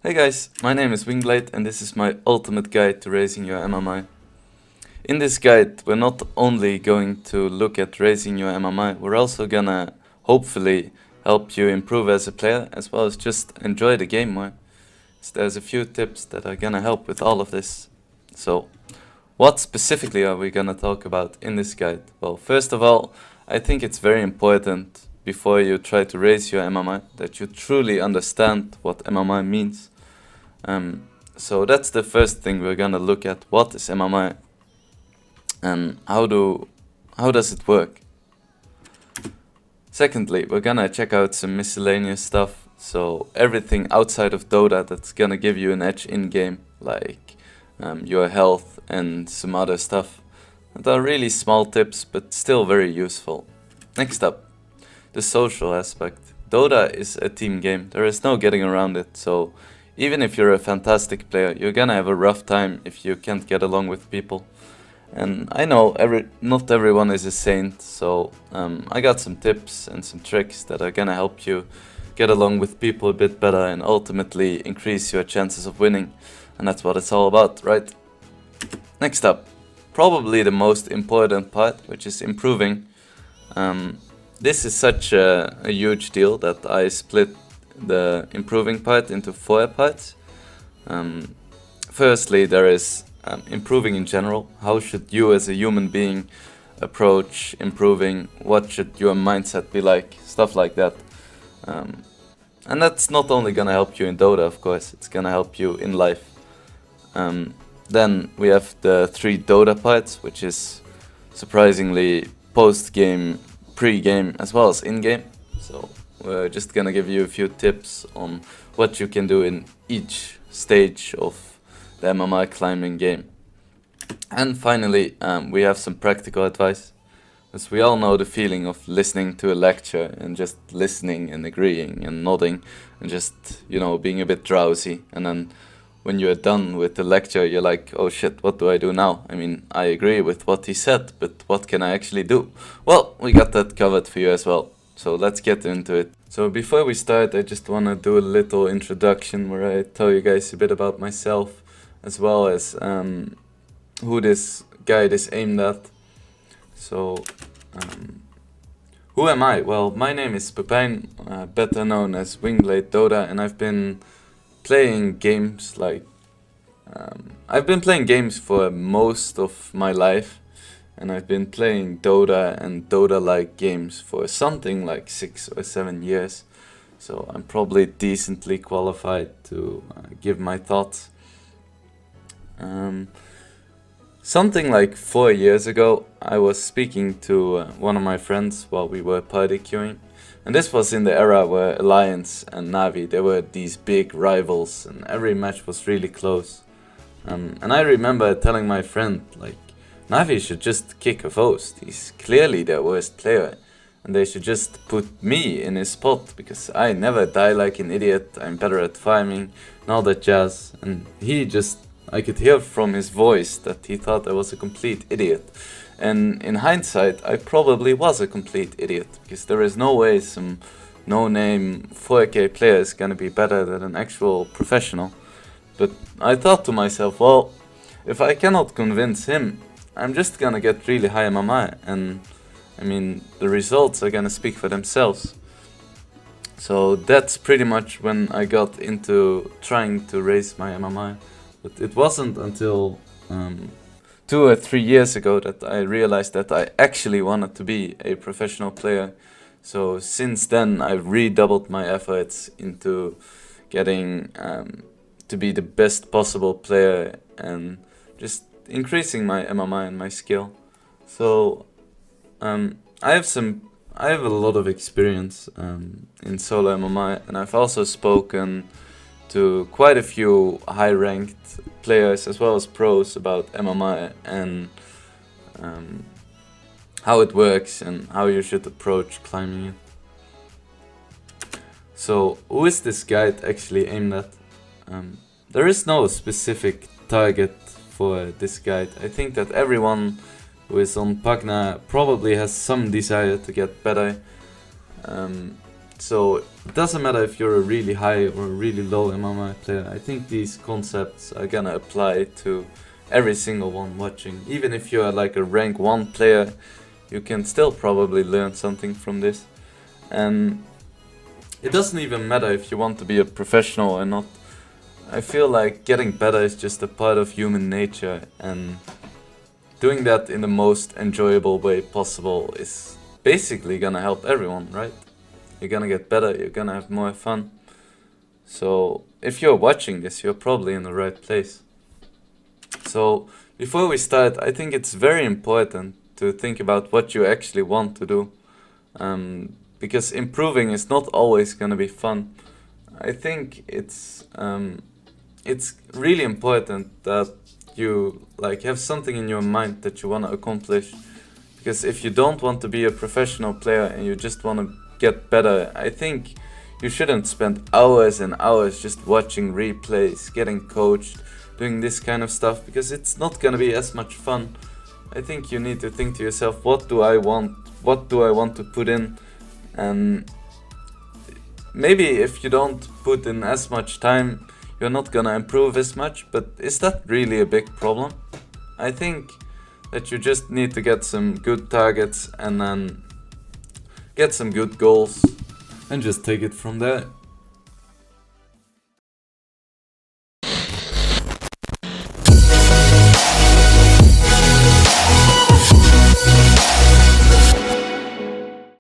Hey guys, my name is Wingblade and this is my ultimate guide to raising your MMI. In this guide, we're not only going to look at raising your MMI, we're also gonna hopefully help you improve as a player as well as just enjoy the game more. So there's a few tips that are gonna help with all of this. So, what specifically are we gonna talk about in this guide? Well, first of all, I think it's very important before you try to raise your MMI that you truly understand what MMI means. So that's the first thing we're gonna look at. What is MMI and how does it work? Secondly, we're gonna check out some miscellaneous stuff. So everything outside of Dota that's gonna give you an edge in game, like your health and some other stuff. That are really small tips, but still very useful. Next up, the social aspect. Dota is a team game. There is no getting around it. So even if you're a fantastic player, you're gonna have a rough time if you can't get along with people. And I know not everyone is a saint, so I got some tips and some tricks that are gonna help you get along with people a bit better and ultimately increase your chances of winning. And that's what it's all about, right? Next up, probably the most important part, which is improving. This is such a huge deal that I split the improving part into 4 parts. Firstly, there is improving in general. How should you as a human being approach improving? What should your mindset be like? Stuff like that. And that's not only gonna help you in Dota, of course, it's gonna help you in life. Then we have the 3 Dota parts, which is surprisingly post-game, pre-game, as well as in-game. So we're just gonna give you a few tips on what you can do in each stage of the MMI climbing game. And finally, we have some practical advice. As we all know the feeling of listening to a lecture and just listening and agreeing and nodding and just, being a bit drowsy. And then when you're done with the lecture, you're like, oh shit, what do I do now? I mean, I agree with what he said, but what can I actually do? Well, we got that covered for you as well. So let's get into it. So before we start, I just want to do a little introduction where I tell you guys a bit about myself as well as who this guide is aimed at. So, who am I? Well, my name is Pepijn, better known as Wingblade Dota, and I've been playing games I've been playing games for most of my life. And I've been playing Dota and Dota-like games for something like 6 or 7 years. So I'm probably decently qualified to give my thoughts. Something like 4 years ago, I was speaking to one of my friends while we were party queuing. And this was in the era where Alliance and Na'Vi, they were these big rivals and every match was really close. And I remember telling my friend, Na'Vi should just kick a host. He's clearly their worst player. And they should just put me in his spot, because I never die like an idiot, I'm better at farming and all that jazz. And I could hear from his voice that he thought I was a complete idiot. And in hindsight, I probably was a complete idiot, because there is no way some no-name 4K player is gonna be better than an actual professional. But I thought to myself, well, if I cannot convince him, I'm just gonna get really high MMI, and I mean, the results are gonna speak for themselves. So that's pretty much when I got into trying to raise my MMI. But it wasn't until 2 or 3 years ago that I realized that I actually wanted to be a professional player. So since then, I've redoubled my efforts into getting to be the best possible player and just increasing my MMI and my skill. So I have a lot of experience in solo MMI, and I've also spoken to quite a few high-ranked players as well as pros about MMI and how it works and how you should approach climbing it. So who is this guide actually aimed at? There is no specific target for this guide. I think that everyone who is on Pagna probably has some desire to get better. So it doesn't matter if you're a really high or a really low MMR player. I think these concepts are gonna apply to every single one watching. Even if you're like a rank 1 player, you can still probably learn something from this. And it doesn't even matter if you want to be a professional or not. I feel like getting better is just a part of human nature, and doing that in the most enjoyable way possible is basically gonna help everyone, right? You're gonna get better, you're gonna have more fun. So if you're watching this, you're probably in the right place. So before we start, I think it's very important to think about what you actually want to do. Because improving is not always gonna be fun. I think it's really important that you like have something in your mind that you want to accomplish. Because if you don't want to be a professional player and you just want to get better, I think you shouldn't spend hours and hours just watching replays, getting coached, doing this kind of stuff, because it's not gonna be as much fun. I think you need to think to yourself, what do I want? What do I want to put in? And maybe if you don't put in as much time, you're not gonna improve as much, but is that really a big problem? I think that you just need to get some good targets and then get some good goals and just take it from there.